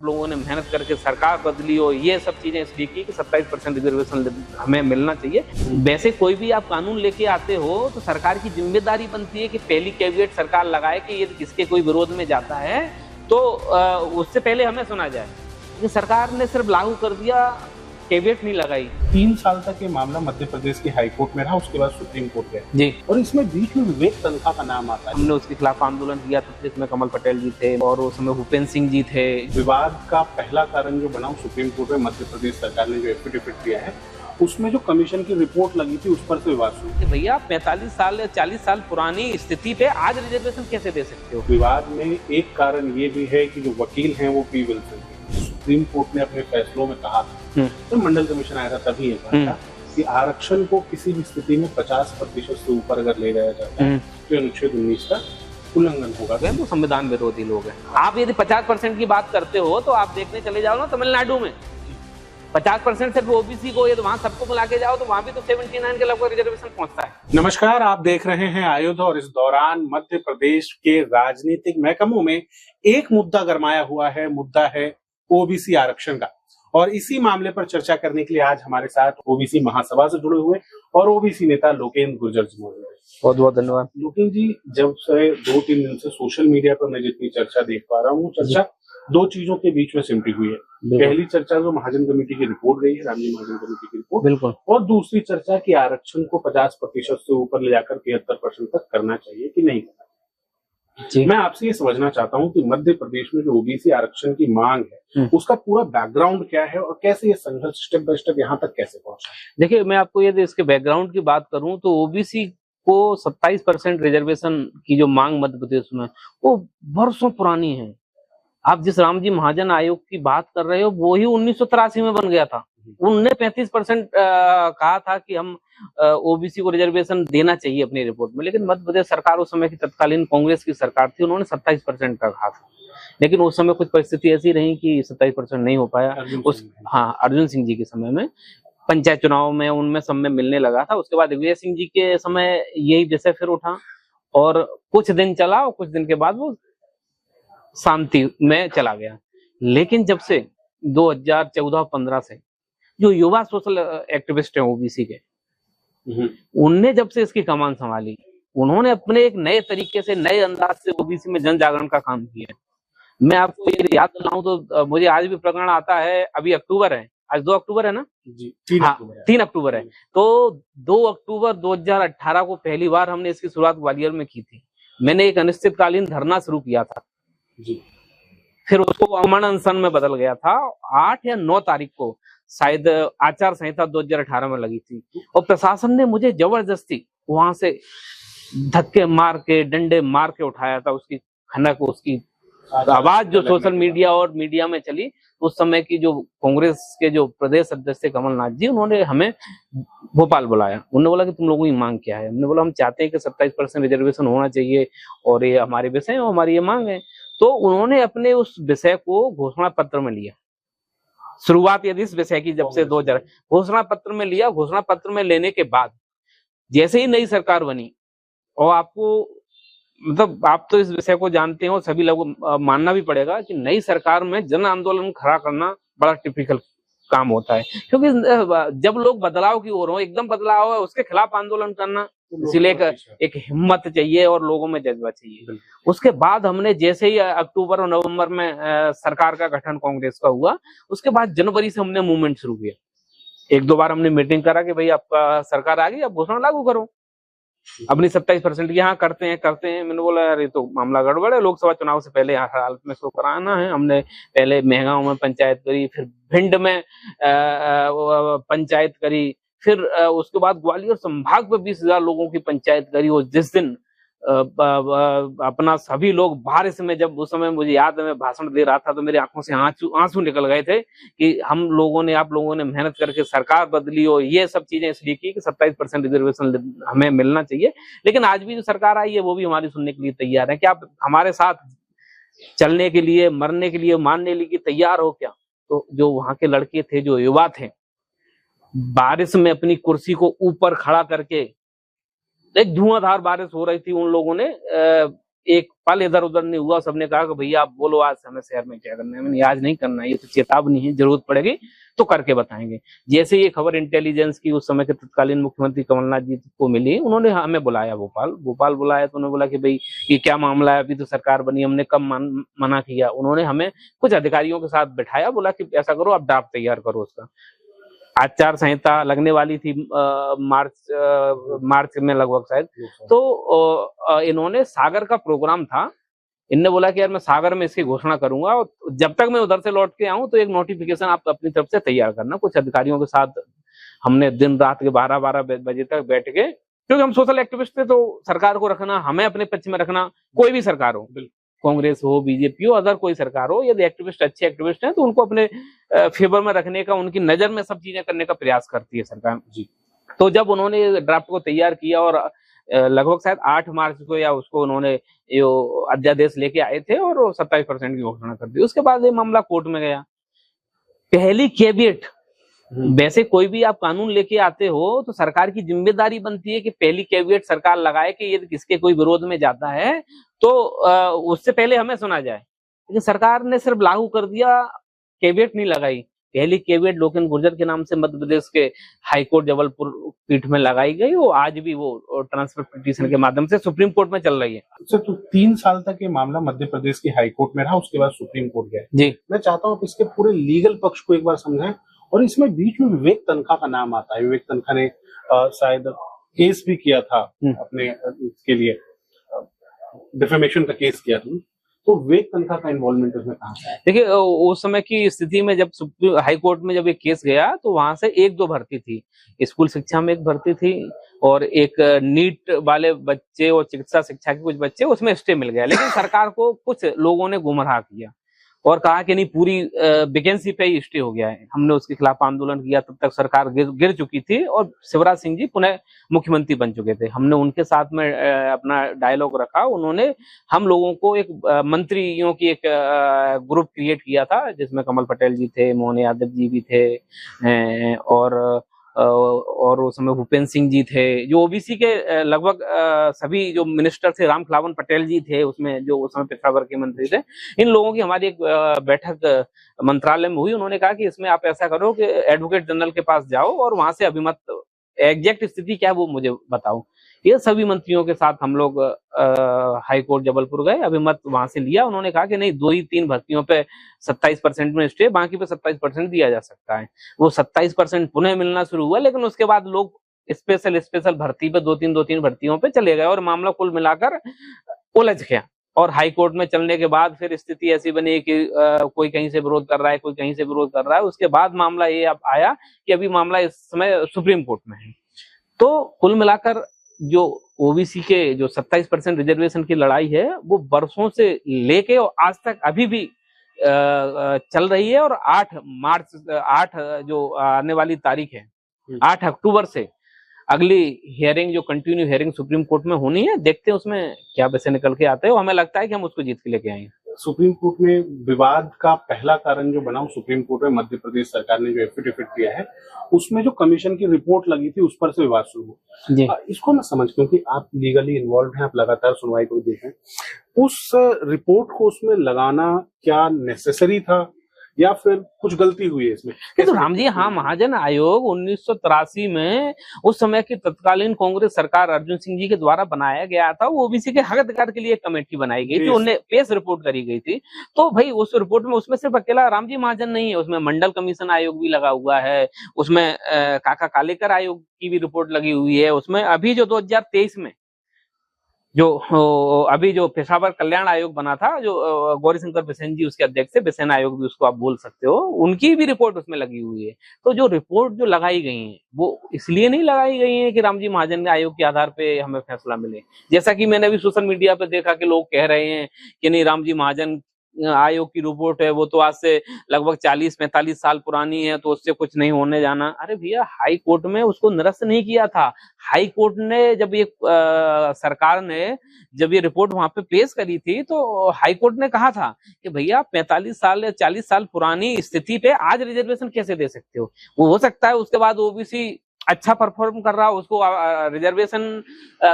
लोगों ने मेहनत करके सरकार बदली और ये सब चीजें इसलिए की कि 27% रिजर्वेशन हमें मिलना चाहिए। वैसे कोई भी आप कानून लेके आते हो तो सरकार की जिम्मेदारी बनती है कि पहली कैविएट सरकार लगाए कि ये किसके कोई विरोध में जाता है तो उससे पहले हमें सुना जाए। लेकिन सरकार ने सिर्फ लागू कर दिया, कैविएट नहीं लगाई। 3 साल तक ये मामला मध्य प्रदेश की हाई कोर्ट में रहा, उसके बाद सुप्रीम कोर्ट गया जी, और इसमें बीच में विवेक तनखा का नाम आता है। हमने उसके खिलाफ आंदोलन किया था, जिसमें कमल पटेल जी थे और उस समय भूपेंद्र सिंह जी थे। विवाद का पहला कारण जो बना सुप्रीम कोर्ट में मध्य प्रदेश सरकार ने जो एफिडेविट दिया है उसमें जो कमीशन की रिपोर्ट लगी थी उस पर से विवाद शुरू। भैया 45 साल या 40 साल पुरानी स्थिति पे आज रिजर्वेशन कैसे दे सकते हो? विवाद में एक कारण ये भी है कि जो वकील हैं वो पी विल्सन थे। सुप्रीम कोर्ट ने अपने फैसलों में कहा था, तो मंडल कमीशन आया था तभी ये कहा था कि आरक्षण को किसी भी स्थिति में 50% से ऊपर अगर ले जाया जाता है तो अनुच्छेद 19 का उल्लंघन होगा। तो संविधान विरोधी लोग हैं। आप यदि 50% की बात करते हो तो आप देखने चले जाओ ना तमिलनाडु में 50% सिर्फ ओबीसी को, ये तो वहां सबको मिला के जाओ तो वहां भी तो 79 के लगभग रिजर्वेशन पहुंचता है। नमस्कार, आप देख रहे हैं आयुध और इस दौरान मध्य प्रदेश के राजनीतिक महकमों में एक मुद्दा गरमाया हुआ है, मुद्दा है ओबीसी आरक्षण का। और इसी मामले पर चर्चा करने के लिए आज हमारे साथ ओबीसी महासभा से जुड़े हुए और ओबीसी नेता लोकेंद्र गुर्जर जी मौजूद हैं। बहुत बहुत धन्यवाद। लोकेंद्र जी, जब से 2-3 दिन से सोशल मीडिया पर मैं जितनी चर्चा देख पा रहा हूँ, चर्चा दो चीजों के बीच में सिमटी हुई है। पहली चर्चा जो महाजन कमेटी की रिपोर्ट गई है, रामजी महाजन कमेटी की रिपोर्ट, बिल्कुल, और दूसरी चर्चा की आरक्षण को 50% से ऊपर ले जाकर 73% तक करना चाहिए कि नहीं करना। मैं आपसे ये समझना चाहता हूँ कि मध्य प्रदेश में जो ओबीसी आरक्षण की मांग है उसका पूरा बैकग्राउंड क्या है और कैसे ये संघर्ष स्टेप बाय स्टेप यहाँ तक कैसे पहुंचा। देखिए, मैं आपको यदि इसके बैकग्राउंड की बात करूं तो ओबीसी को 27% रिजर्वेशन की जो मांग मध्य प्रदेश में वो वर्षों पुरानी है। आप जिस रामजी महाजन आयोग की बात कर रहे हो वो ही 1983 में बन गया था। उनने 35% कहा था कि हम ओबीसी को रिजर्वेशन देना चाहिए अपनी रिपोर्ट में, लेकिन मध्य प्रदेश सरकार उस समय की तत्कालीन कांग्रेस की सरकार थी, उन्होंने 27% का कहा था। लेकिन उस समय कुछ परिस्थिति ऐसी रही कि 27% नहीं हो पाया। अर्जुन सिंह जी के समय में पंचायत चुनाव में उनमें सब में मिलने लगा था। उसके बाद दिग्विजय सिंह जी के समय यही विषय फिर उठा और कुछ दिन चला और कुछ दिन के बाद वो शांति में चला गया। लेकिन जब से 2014-15 से जो युवा सोशल एक्टिविस्ट हैं ओबीसी के, उनने जब से इसकी कमान संभाली, उन्होंने अपने एक नए तरीके से, नए अंदाज से ओबीसी में जन जागरण का काम किया। मैं आपको ये याद दिलाऊं तो मुझे आज भी प्रकरण आता है, अभी अक्टूबर है, आज 2 अक्टूबर है ना जी, 3 अक्टूबर है। तो 2 अक्टूबर 2018 को पहली बार हमने इसकी शुरुआत ग्वालियर में की थी। मैंने एक अनिश्चितकालीन धरना शुरू किया था जी। फिर उसको अमन अनशन में बदल गया था। 8 या 9 तारीख को शायद आचार संहिता 2018 में लगी थी और प्रशासन ने मुझे जबरदस्ती वहां से धक्के मार के, डंडे मार के उठाया था। उसकी खनक, उसकी आवाज जो सोशल मीडिया और मीडिया में चली, उस समय की जो कांग्रेस के जो प्रदेश अध्यक्ष थे कमलनाथ जी, उन्होंने हमें भोपाल बुलाया। उन्होंने बोला कि तुम लोगों की मांग क्या है। हमने बोला हम चाहते हैं कि 27% रिजर्वेशन होना चाहिए और ये हमारे विषय है और हमारी ये मांग है। तो उन्होंने अपने उस विषय को घोषणा पत्र में लिया। शुरुआत यदि इस विषय की जब से 2000 घोषणा पत्र में लिया। घोषणा पत्र में लेने के बाद जैसे ही नई सरकार बनी, और आपको मतलब आप तो इस विषय को जानते हो, सभी लोगों मानना भी पड़ेगा कि नई सरकार में जन आंदोलन खड़ा करना बड़ा टिपिकल काम होता है, क्योंकि जब लोग बदलाव की ओर हो, एकदम बदलाव है उसके खिलाफ आंदोलन करना, इसलिए एक हिम्मत चाहिए और लोगों में जज्बा चाहिए। उसके बाद हमने जैसे ही अक्टूबर और नवंबर में सरकार का गठन कांग्रेस का हुआ, उसके बाद जनवरी से हमने मूवमेंट शुरू किया। 1-2 बार हमने मीटिंग करा कि भाई आपका सरकार आ गई, अब घोषणा लागू करो, अपनी 27% यहाँ करते हैं। मैंने बोला यार ये तो मामला गड़बड़ है, लोकसभा चुनाव से पहले हर हालत में इसको कराना है। हमने पहले मेहगांव में पंचायत करी, फिर भिंड में पंचायत करी, फिर उसके बाद ग्वालियर संभाग में 20,000 लोगों की पंचायत करी। और जिस दिन अपना सभी लोग बारिश में, जब उस समय मुझे याद है मैं भाषण दे रहा था तो मेरी आंखों से आंसू निकल गए थे कि हम लोगों ने, आप लोगों ने मेहनत करके सरकार बदली और ये सब चीजें इसलिए की कि 27% रिजर्वेशन हमें मिलना चाहिए। लेकिन आज भी जो सरकार आई है वो भी हमारी सुनने के लिए तैयार है कि आप हमारे साथ चलने के लिए, मरने के लिए, मानने के लिए तैयार हो क्या। तो जो वहां के लड़के थे, जो युवा थे, बारिश में अपनी कुर्सी को ऊपर खड़ा करके, एक धुआंधार बारिश हो रही थी, उन लोगों ने एक पल इधर उधर नहीं हुआ। सबने कहा कि भैया आप बोलो आज हमें शहर में क्या करना है। मैंने आज नहीं करना है, ये तो चेतावनी है, जरूरत पड़ेगी तो करके बताएंगे। जैसे ये खबर इंटेलिजेंस की उस समय के तत्कालीन मुख्यमंत्री कमलनाथ जी को मिली, उन्होंने हमें बुलाया भोपाल बुलाया, तो उन्होंने बोला कि भाई ये क्या मामला है, अभी तो सरकार बनी, हमने कब मना किया। उन्होंने हमें कुछ अधिकारियों के साथ बैठाया, बोला कि ऐसा करो आप ड्राफ्ट तैयार करो उसका। आचार संहिता लगने वाली थी मार्च में लगभग शायद, तो इन्होंने सागर का प्रोग्राम था, इनने बोला कि यार मैं सागर में इसकी घोषणा करूंगा और जब तक मैं उधर से लौट के आऊं तो एक नोटिफिकेशन आप अपनी तरफ से तैयार करना। कुछ अधिकारियों के साथ हमने दिन रात के 12-12 बजे तक बैठ के, क्योंकि हम सोशल एक्टिविस्ट थे, तो सरकार को रखना, हमें अपने पक्ष में रखना, कोई भी सरकार हो, कांग्रेस हो, बीजेपी हो, अदर कोई सरकार हो, यदि एक्टिविस्ट अच्छे एक्टिविस्ट हैं तो उनको अपने फेवर में रखने का, उनकी नजर में सब चीजें करने का प्रयास करती है सरकार जी। तो जब उन्होंने ड्राफ्ट को तैयार किया और लगभग शायद 8 मार्च को या उसको उन्होंने अध्यादेश लेके आए थे और 27% की घोषणा कर दी। उसके बाद ये मामला कोर्ट में गया। पहली कैविएट, वैसे कोई भी आप कानून लेके आते हो तो सरकार की जिम्मेदारी बनती है कि पहली कैविएट सरकार लगाए कि यदि किसके कोई विरोध में जाता है तो उससे पहले हमें सुना जाए। लेकिन सरकार ने सिर्फ लागू कर दिया, कैविएट नहीं लगाई। पहली कैविएट लोकेन गुर्जर के नाम से मध्य प्रदेश के हाईकोर्ट जबलपुर पीठ में लगाई गई, वो आज भी वो ट्रांसफर पिटीशन के माध्यम से सुप्रीम कोर्ट में चल रही है। अच्छा, तो 3 साल तक ये मामला मध्य प्रदेश के हाईकोर्ट में रहा, उसके बाद सुप्रीम कोर्ट गया जी। मैं चाहता हूँ आप इसके पूरे लीगल पक्ष को एक बार समझें, और इसमें बीच में विवेक तनखा का नाम आता है। विवेक तनखा ने शायद केस भी किया था अपने के लिए, डिफेमेशन का केस किया था, तो विवेक तनखा का इन्वॉल्वमेंट उसमें कहाँ है? देखिए उस समय की स्थिति में जब हाई कोर्ट में जब एक केस गया तो वहां से 1-2 भर्ती थी, स्कूल शिक्षा में एक भर्ती थी और एक नीट वाले बच्चे और चिकित्सा शिक्षा के कुछ बच्चे, उसमें स्टे मिल गया। लेकिन सरकार को कुछ लोगों ने गुमराह किया और कहा कि नहीं पूरी वैकेंसी पे ही स्टे हो गया है। हमने उसके खिलाफ आंदोलन किया, तब तक सरकार गिर चुकी थी और शिवराज सिंह जी पुनः मुख्यमंत्री बन चुके थे। हमने उनके साथ में अपना डायलॉग रखा, उन्होंने हम लोगों को एक मंत्रियों की एक ग्रुप क्रिएट किया था जिसमें कमल पटेल जी थे, मोहन यादव जी भी थे और उस समय भूपेंद्र सिंह जी थे, जो ओबीसी के लगभग सभी जो मिनिस्टर थे, राम खिलावन पटेल जी थे उसमें, जो उस समय पिछड़ा वर्ग के मंत्री थे। इन लोगों की हमारी एक बैठक मंत्रालय में हुई। उन्होंने कहा कि इसमें आप ऐसा करो कि एडवोकेट जनरल के पास जाओ और वहां से अभिमत, एग्जैक्ट स्थिति क्या है वो मुझे बताओ। ये सभी मंत्रियों के साथ हम लोग हाई कोर्ट जबलपुर गए, अभिमत वहां से लिया। उन्होंने कहा कि नहीं 2 ही 3 भर्तियों पे 27% में स्टे, बाकी पे 27% दिया जा सकता है। वो 27% पुनः मिलना शुरू हुआ, लेकिन उसके बाद लोग स्पेशल भर्ती पे 2-3 भर्तियों पे चले गए और मामला कुल मिलाकर उलझ गया। और हाई कोर्ट में चलने के बाद फिर स्थिति ऐसी बनी कि कोई कहीं से विरोध कर रहा है, कोई कहीं से विरोध कर रहा है। उसके बाद मामला ये अब आया कि अभी मामला इस समय सुप्रीम कोर्ट में है। तो कुल मिलाकर जो ओबीसी के जो 27% रिजर्वेशन की लड़ाई है वो बरसों से लेके और आज तक अभी भी चल रही है। और 8 जो आने वाली तारीख है, 8 अक्टूबर से अगली हियरिंग, जो कंटिन्यू हियरिंग सुप्रीम कोर्ट में होनी है, देखते हैं उसमें क्या वैसे निकल के आते हैं। हमें लगता है कि हम उसको जीत के लेके आएंगे। सुप्रीम कोर्ट में विवाद का पहला कारण जो बना, सुप्रीम कोर्ट में मध्य प्रदेश सरकार ने जो एफिडेविट दिया है उसमें जो कमीशन की रिपोर्ट लगी थी उस पर से विवाद शुरू हुआ। इसको मैं समझ, क्योंकि आप लीगली इन्वॉल्व हैं, आप लगातार सुनवाई को देखें, उस रिपोर्ट को उसमें लगाना क्या नेसेसरी था या फिर कुछ गलती हुई है इसमें? तो राम जी, हाँ, महाजन आयोग 1983 में उस समय की तत्कालीन कांग्रेस सरकार अर्जुन सिंह जी के द्वारा बनाया गया था। वो ओबीसी के हक अधिकार के लिए एक कमेटी बनाई गई थी, उन्हें पेश रिपोर्ट करी गई थी। तो भाई उस रिपोर्ट में, उसमें सिर्फ अकेला राम जी महाजन नहीं है, उसमें मंडल कमीशन आयोग भी लगा हुआ है, उसमें काका कालेकर आयोग की भी रिपोर्ट लगी हुई है, उसमें अभी जो 2023 में जो अभी जो पेशावर कल्याण आयोग बना था, जो गौरीशंकर बिसेन जी उसके अध्यक्ष थे, बिसेन आयोग भी उसको आप बोल सकते हो, उनकी भी रिपोर्ट उसमें लगी हुई है। तो जो रिपोर्ट जो लगाई गई है वो इसलिए नहीं लगाई गई है कि रामजी महाजन के आयोग के आधार पे हमें फैसला मिले। जैसा कि मैंने अभी सोशल मीडिया पे देखा कि लोग कह रहे हैं कि नहीं, रामजी महाजन आयोग की रिपोर्ट है, वो तो आज से लगभग 40-45 साल पुरानी है, तो उससे कुछ नहीं होने जाना। अरे भैया, हाई कोर्ट में उसको निरस्त नहीं किया था। हाई कोर्ट ने जब ये सरकार ने जब ये रिपोर्ट वहां पे पेश करी थी तो हाई कोर्ट ने कहा था कि भैया 45 साल या 40 साल पुरानी स्थिति पे आज रिजर्वेशन कैसे दे सकते हो? वो हो सकता है उसके बाद ओबीसी अच्छा परफॉर्म कर रहा हो, उसको रिजर्वेशन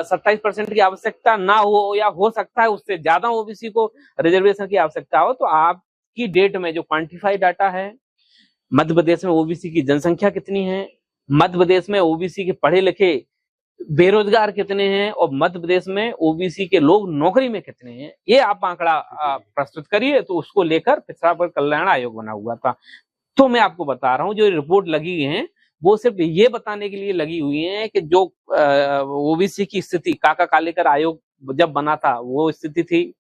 27% की आवश्यकता ना हो, या हो सकता है उससे ज्यादा ओबीसी को रिजर्वेशन की आवश्यकता हो, तो आपकी डेट में जो क्वांटिफाइड डाटा है, मध्य प्रदेश में ओबीसी की जनसंख्या कितनी है, मध्य प्रदेश में ओबीसी के पढ़े लिखे बेरोजगार कितने हैं, और मध्य प्रदेश में ओबीसी के लोग नौकरी में कितने हैं, ये आप आंकड़ा प्रस्तुत करिए। तो उसको लेकर पिछड़ा वर्ग कल्याण आयोग बना हुआ था। तो मैं आपको बता रहा हूँ, जो रिपोर्ट लगी है वो सिर्फ ये बताने के लिए लगी हुई है कि जो ओबीसी की स्थिति काका कालेकर आयोग जब बना था वो स्थिति थी,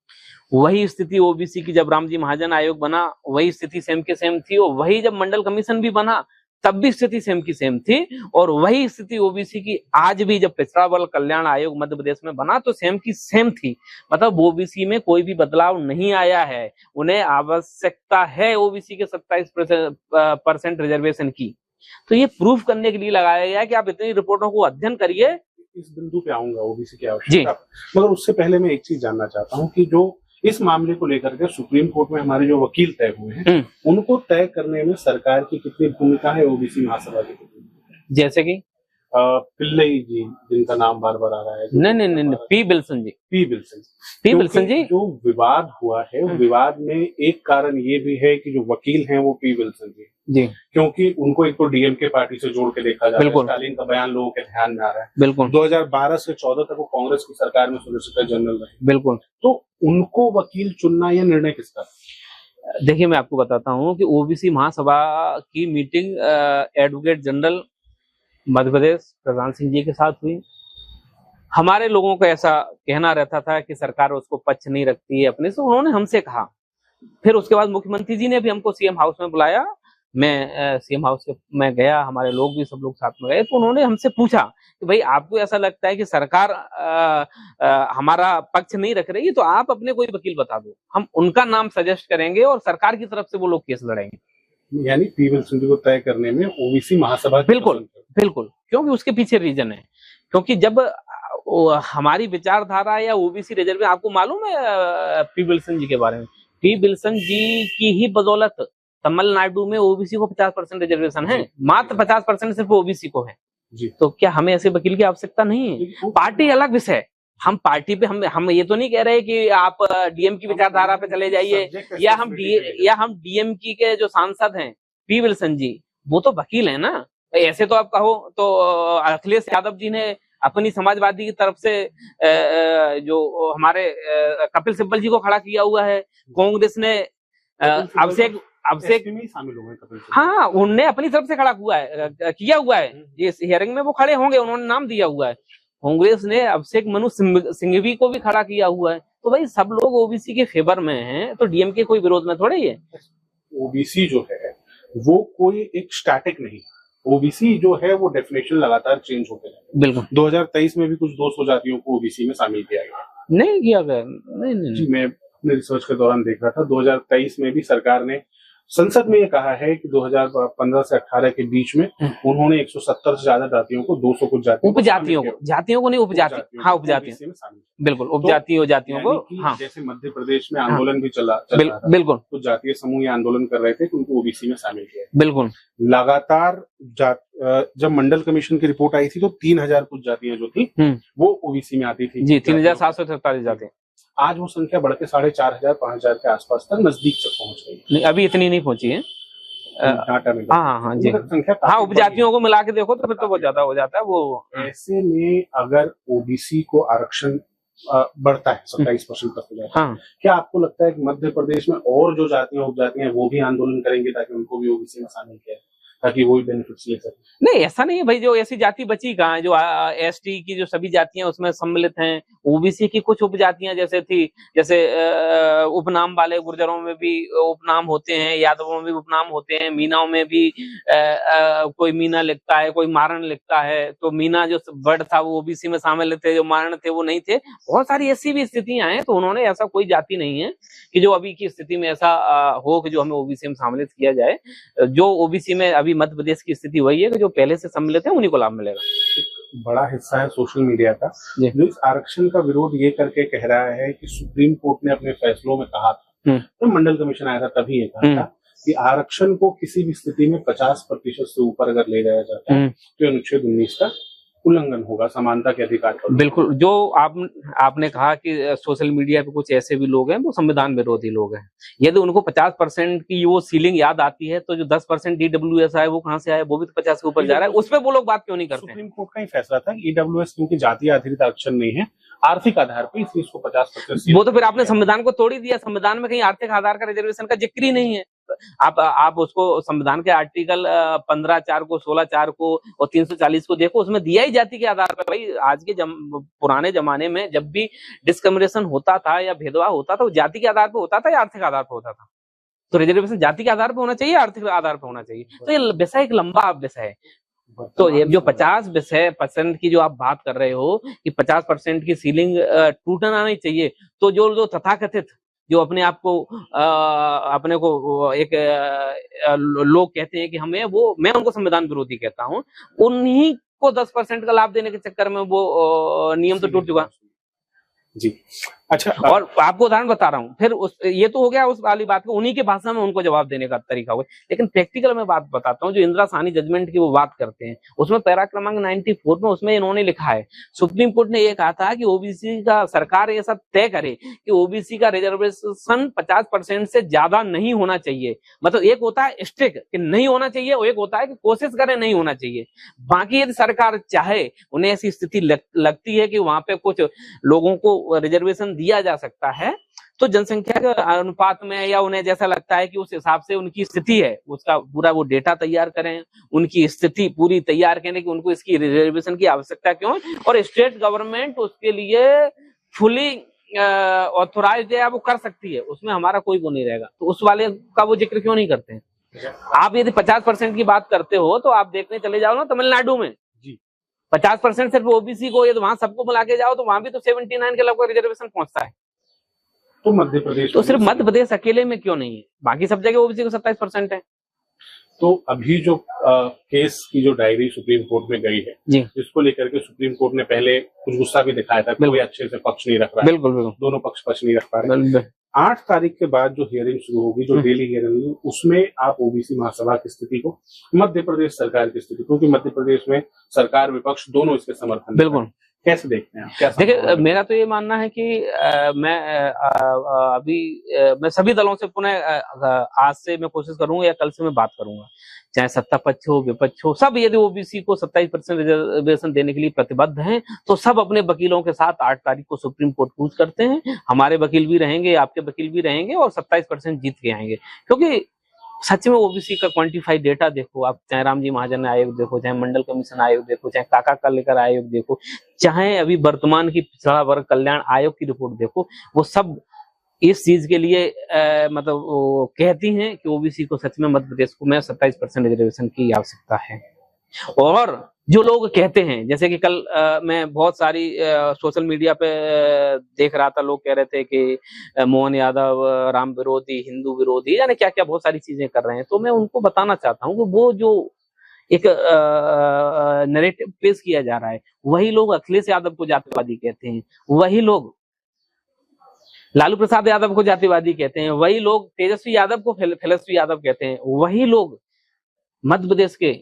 वही स्थिति ओबीसी की जब रामजी महाजन आयोग बना वही स्थिति सेम के सेम थी, और वही जब मंडल कमीशन भी बना तब भी स्थिति सेम की सेम थी, और वही स्थिति ओबीसी की आज भी जब पिछड़ा वर्ग कल्याण आयोग मध्य प्रदेश में बना तो सेम की सेम थी। मतलब ओबीसी में कोई भी बदलाव नहीं आया है। उन्हें आवश्यकता है ओबीसी के 27% रिजर्वेशन की। तो ये प्रूफ करने के लिए लगाया गया है कि आप इतनी रिपोर्टों को अध्ययन करिए। इस बिंदु पे आऊंगा ओबीसी की आवश्यकता, मगर उससे पहले मैं एक चीज जानना चाहता हूँ कि जो इस मामले को लेकर के सुप्रीम कोर्ट में हमारे जो वकील तय हुए हैं, उनको तय करने में सरकार की कितनी भूमिका है, ओबीसी महासभा की? जैसे कि पिल्लई जी, जिनका नाम बार बार आ रहा है। नहीं, पी विल्सन जी। जो विवाद हुआ है, विवाद में एक कारण ये भी है कि जो वकील हैं वो पी विल्सन जी, क्योंकि उनको एक तो डीएमके पार्टी से जोड़ के देखा जा रहा है। स्टालिन का बयान लोगों के ध्यान में आ रहा है। बिल्कुल। 2012 से 14 तक वो कांग्रेस की सरकार में सॉलिसिटर जनरल रहे। बिल्कुल। तो उनको वकील चुनना यह निर्णय किसका? देखिए, मैं आपको बताता हूँ कि ओबीसी महासभा की meeting advocate general Madhya Pradesh प्रधान सिंह जी के साथ हुई। हमारे लोगों को ऐसा कहना रहता था कि सरकार उसको पक्ष नहीं रखती है अपने से, उन्होंने हमसे कहा। फिर उसके बाद मुख्यमंत्री जी ने भी हमको सीएम हाउस में बुलाया। मैं सीएम हाउस में गया, हमारे लोग भी सब लोग साथ में गए, तो उन्होंने हमसे पूछा कि भाई आपको ऐसा लगता है कि सरकार हमारा पक्ष नहीं रख रही है, तो आप अपने कोई वकील बता दो, हम उनका नाम सजेस्ट करेंगे और सरकार की तरफ से वो लोग केस लड़ेंगे। यानी पी विल्सन जी को तय करने में ओबीसी महासभा बिल्कुल, क्योंकि उसके पीछे रीजन है, क्योंकि जब हमारी विचारधारा या ओबीसी रिजर्व, आपको मालूम है पी विल्सन जी के बारे में, पी विल्सन जी की ही बदौलत तमिलनाडु में ओबीसी को 50% रिजर्वेशन है, मात्र 50% सिर्फ ओबीसी को है जी। तो क्या हमें ऐसे वकील की आवश्यकता नहीं है? पार्टी अलग विषय, हम पार्टी पे हम ये तो नहीं कह रहे कि आप डीएम की विचारधारा पे चले जाइए, या हम डीएम की के जो सांसद हैं पी विल्सन जी, वो तो वकील है ना। ऐसे तो आप कहो तो अखिलेश यादव जी ने अपनी समाजवादी की तरफ से जो हमारे कपिल सिब्बल जी को खड़ा किया हुआ है। कांग्रेस ने अब से शामिल हुए कपिल सिब्बल। हाँ, उनने अपनी तरफ से खड़ा किया हुआ है। ये हियरिंग में वो खड़े होंगे, उन्होंने नाम दिया हुआ है। कांग्रेस ने अभिषेक मनु सिंघवी को भी खड़ा किया हुआ है। तो भाई सब लोग ओबीसी के फेवर में हैं, तो डीएम के कोई विरोध में थोड़े ही है। ओबीसी जो है वो कोई एक स्टैटिक नहीं, ओबीसी जो है वो डेफिनेशन लगातार चेंज होते हैं। बिल्कुल। 2023 में भी कुछ 200 जातियों को ओबीसी में शामिल किया गया। नहीं किया गया, नहीं। मैं अपने रिसर्च के दौरान देख रहा था, 2023 में भी सरकार ने संसद में ये कहा है कि 2015 से 18 के बीच में उन्होंने 170 से ज्यादा जातियों को, 200 कुछ जातियों को नहीं, उपजाति, हाँ उपजाति, बिल्कुल, उपजातियों को, हाँ। जैसे मध्य प्रदेश में आंदोलन भी चला बिल्कुल, तो जातीय समूह ये आंदोलन कर रहे थे कि उनको ओबीसी में शामिल किया। बिल्कुल। लगातार जब मंडल कमीशन की रिपोर्ट आई थी तो 3000 कुछ जातियां जो थी वो ओबीसी में आती थी जी, 3747 जातियां। आज वो संख्या बढ़ के 4500 5000 के आसपास तक नजदीक तक पहुंच गई। नहीं, अभी इतनी नहीं पहुंची है डाटा में। हाँ जी, संख्या, हाँ, उपजातियों को मिला के देखो तो फिर तो बहुत ज्यादा हो जाता है वो। ऐसे में अगर ओबीसी को आरक्षण बढ़ता है 27% तक हो जाता है, क्या आपको लगता है कि मध्य प्रदेश में और जो जातियां उपजातियां वो भी आंदोलन करेंगे ताकि उनको भी ओबीसी में शामिल किया, ताकि वो भी बेनिफिट्स ले सके? नहीं, ऐसा नहीं है भाई, जो ऐसी जाति बची कहाँ है? जो एसटी की जो सभी जातियां उसमें सम्मिलित हैं। ओबीसी की कुछ उपजातियां जैसे उपनाम वाले गुर्जरों में भी उपनाम होते हैं, यादवों में भी उपनाम होते हैं, मीनाओं में भी कोई मीना लिखता है, कोई मारण लिखता है। तो मीना जो वर्ड था वो ओबीसी में शामिल थे, जो मारण थे वो नहीं थे। बहुत सारी ऐसी भी स्थितियां हैं। तो उन्होंने ऐसा कोई जाति नहीं है कि जो अभी की स्थिति में ऐसा हो कि जो हमें ओबीसी में सम्मिलित किया जाए। जो ओबीसी में अभी मध्य प्रदेश की स्थिति वही है कि जो पहले से सम्मिलित है उन्हीं को लाभ मिलेगा। बड़ा हिस्सा है सोशल मीडिया का जो इस आरक्षण का विरोध ये करके कह रहा है कि सुप्रीम कोर्ट ने अपने फैसलों में कहा था, तो मंडल कमीशन आया था तभी ये कहा था कि आरक्षण को किसी भी स्थिति में 50% से ऊपर अगर ले जाया जाता है तो अनुच्छेद 19 का उल्लंघन होगा, समानता के अधिकार पर। बिल्कुल, जो आपने कहा कि सोशल मीडिया पे कुछ ऐसे भी लोग हैं वो संविधान विरोधी लोग हैं। यदि उनको 50% की वो सीलिंग याद आती है तो जो 10% ईडब्ल्यूएस आए वो कहाँ से आए, वो भी तो 50 के ऊपर जा रहा है, उसपे वो लोग बात क्यों नहीं करते? सुप्रीम कोर्ट का ही फैसला था कि ईडब्ल्यूएस क्योंकि जातीय आधारित आरक्षण नहीं है, आर्थिक आधार पर, इसलिए इसको 50%। वो तो फिर आपने संविधान को तोड़ ही दिया। संविधान में कहीं आर्थिक आधार का रिजर्वेशन का जिक्र ही नहीं है। आप उसको संविधान के आर्टिकल 15(4) को, 16(4) को और 340 को देखो, उसमें दिया ही जाति के आधार पर। भाई आज के पुराने जमाने में जब भी डिस्क्रिमिनेशन होता था या भेदभाव होता था वो जाति के आधार पर होता था या आर्थिक आधार पर होता था। तो रिजर्वेशन जाति के आधार पर होना चाहिए, आर्थिक आधार पर होना चाहिए। तो ये विषय एक लंबा विषय है। तो ये जो 50% की जो आप बात कर रहे हो कि 50% की सीलिंग टूटना नहीं चाहिए, तो जो तथाकथित जो अपने आप को अपने को एक लोग कहते हैं कि हमें वो, मैं उनको संविधान विरोधी कहता हूं, उन्हीं को 10% का लाभ देने के चक्कर में वो नियम तो टूट चुका जी। अच्छा, और आपको उदाहरण बता रहा हूँ। फिर ये तो हो गया उस वाली बात को, उन्हीं की भाषा में उनको जवाब देने का तरीका हो। लेकिन प्रैक्टिकल में बात बताता हूँ, जो इंदिरा साहनी जजमेंट की वो बात करते हैं, उसमें पैरा क्रमांक 94 में उसमें इन्होंने लिखा है, सुप्रीम कोर्ट ने ये कहा था कि ओबीसी का, सरकार ये सब तय करे कि ओबीसी का रिजर्वेशन 50% से ज्यादा नहीं होना चाहिए। मतलब एक होता है स्ट्रिक्ट कि नहीं होना चाहिए, और एक होता है कि कोशिश करें नहीं होना चाहिए। बाकी यदि सरकार चाहे, उन्हें ऐसी स्थिति लगती है कि वहां पे कुछ लोगों को रिजर्वेशन दिया जा सकता है, तो जनसंख्या के अनुपात में, या उन्हें जैसा लगता है कि उस हिसाब से उनकी स्थिति है, उसका पूरा वो डेटा तैयार करें, उनकी स्थिति पूरी तैयार करें कि उनको इसकी रिजर्वेशन की आवश्यकता क्यों है, और स्टेट गवर्नमेंट उसके लिए फुली ऑथोराइज्ड है, वो कर सकती है, उसमें हमारा कोई वो नहीं रहेगा। तो उस वाले का वो जिक्र क्यों नहीं करते हैं? आप यदि 50% की बात करते हो तो आप देखने चले जाओ ना तमिलनाडु में 50% सिर्फ ओबीसी को, ये तो वहां सबको मिला के जाओ तो वहां भी तो 79 के लगभग रिजर्वेशन पहुंचता है। तो मध्य प्रदेश, तो सिर्फ मध्य प्रदेश अकेले में क्यों नहीं है? बाकी सब जगह ओबीसी को 27% है। तो अभी जो केस की जो डायरी सुप्रीम कोर्ट में गई है, जिसको लेकर के सुप्रीम कोर्ट ने पहले कुछ गुस्सा भी दिखाया था, कोई अच्छे से पक्ष नहीं रख रहा है। बिल्कुल, दोनों पक्ष नहीं रख पा रहे। 8 तारीख के बाद जो हियरिंग शुरू होगी, जो डेली हियरिंग, उसमें आप ओबीसी महासभा की स्थिति को, मध्य प्रदेश सरकार की स्थिति, क्योंकि मध्य प्रदेश में सरकार विपक्ष दोनों इसके समर्थन, बिल्कुल, कैसे देखते हैं आप? देखिए, मेरा तो ये मानना है कि मैं सभी दलों से पुनः आज से मैं कोशिश करूंगा या कल से मैं बात करूंगा, चाहे सत्ता पक्ष हो विपक्ष हो, सब यदि ओबीसी को 27% रिजर्वेशन देने के लिए प्रतिबद्ध हैं तो सब अपने वकीलों के साथ 8 तारीख को सुप्रीम कोर्ट कूच करते हैं। हमारे वकील भी रहेंगे, आपके वकील भी रहेंगे, और 27% जीत के आएंगे। क्योंकि सच में ओबीसी का क्वांटिफाइड डेटा देखो आप, चाहे रामजी महाजन आयोग देखो, चाहे मंडल कमीशन आयोग देखो, चाहे काका कालेकर आयोग देखो, चाहे अभी वर्तमान की पिछड़ा वर्ग कल्याण आयोग की रिपोर्ट देखो, वो सब इस चीज के लिए मतलब वो कहती हैं कि ओबीसी को सच में मध्य प्रदेश को में 27% रिजर्वेशन की आवश्यकता है। और जो लोग कहते हैं, जैसे कि कल मैं बहुत सारी सोशल मीडिया पे देख रहा था, लोग कह रहे थे कि मोहन यादव राम विरोधी, हिंदू विरोधी, यानी क्या क्या बहुत सारी चीजें कर रहे हैं। तो मैं उनको बताना चाहता हूँ कि वो जो एक नैरेटिव पेश किया जा रहा है, वही लोग अखिलेश यादव को जातिवादी कहते हैं, वही लोग लालू प्रसाद यादव को जातिवादी कहते हैं, वही लोग तेजस्वी यादव को फिलस्वी यादव कहते हैं, वही लोग मध्य प्रदेश के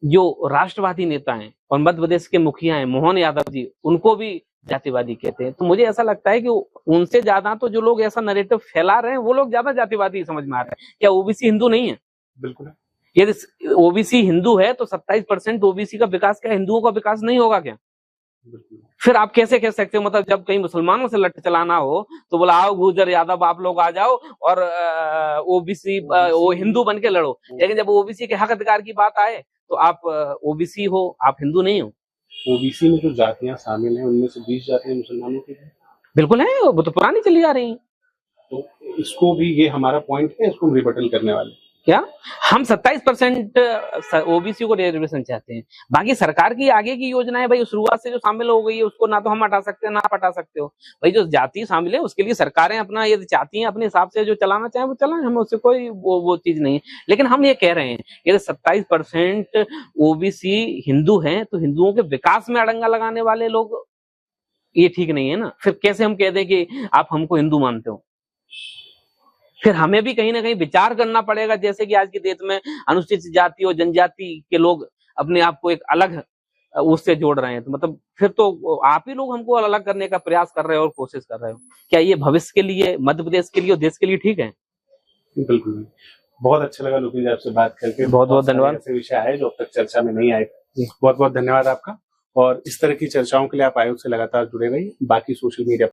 जो राष्ट्रवादी नेता हैं और मध्य प्रदेश के मुखिया हैं मोहन यादव जी, उनको भी जातिवादी कहते हैं। तो मुझे ऐसा लगता है कि उनसे ज्यादा तो जो लोग ऐसा नैरेटिव फैला रहे हैं वो लोग ज्यादा जातिवादी समझ में आ रहे हैं। क्या ओबीसी हिंदू नहीं है? बिल्कुल। यदि ओबीसी हिंदू है तो 27% ओबीसी का विकास क्या हिंदुओं का विकास नहीं होगा क्या? फिर आप कैसे कह सकते हो? मतलब जब कहीं मुसलमानों से लट चलाना हो तो बोला आओ गुर्जर यादव आप लोग आ जाओ और ओबीसी वो हिंदू बन के लड़ो, लेकिन जब ओबीसी के हक अधिकार की बात आए तो आप ओबीसी हो, आप हिंदू नहीं हो। ओबीसी में जो जातियां शामिल हैं उनमें से 20 जातियां मुसलमानों की हैं। बिल्कुल है, वो तो पुरानी चली आ रही हैं। तो इसको भी, ये हमारा पॉइंट है, इसको हम रिबटल करने वाले क्या हम 27% ओबीसी को रिजर्वेशन चाहते हैं। बाकी सरकार की आगे की योजना है भाई, शुरुआत से जो शामिल हो गई है उसको ना तो हम हटा सकते हैं ना आप हटा सकते हो। भाई जो जाति शामिल है उसके लिए सरकारें अपना यदि चाहती हैं अपने हिसाब से जो चलाना चाहें वो चलाएं, हमें उससे कोई वो चीज नहीं है। लेकिन हम ये कह रहे हैं यदि 27% ओबीसी हिंदू हैं तो हिंदुओं के विकास में अड़ंगा लगाने वाले लोग, ये ठीक नहीं है ना। फिर कैसे हम कह दें कि आप हमको हिंदू मानते हो? फिर हमें भी कहीं ना कहीं विचार करना पड़ेगा, जैसे कि आज की डेट में अनुसूचित जाति और जनजाति के लोग अपने आप को एक अलग उससे जोड़ रहे हैं, तो मतलब फिर तो आप ही लोग हमको अलग करने का प्रयास कर रहे हो और कोशिश कर रहे हो। क्या ये भविष्य के लिए, मध्य प्रदेश के लिए और देश के लिए ठीक है? बिल्कुल। बहुत अच्छा लगा लुकी जी आपसे बात करके। बहुत बहुत धन्यवाद। ऐसे विषय आए जो अब तक चर्चा में नहीं आए। बहुत बहुत धन्यवाद आपका, और इस तरह की चर्चाओं के लिए आप आयोग से लगातार जुड़े रहिए। बाकी सोशल मीडिया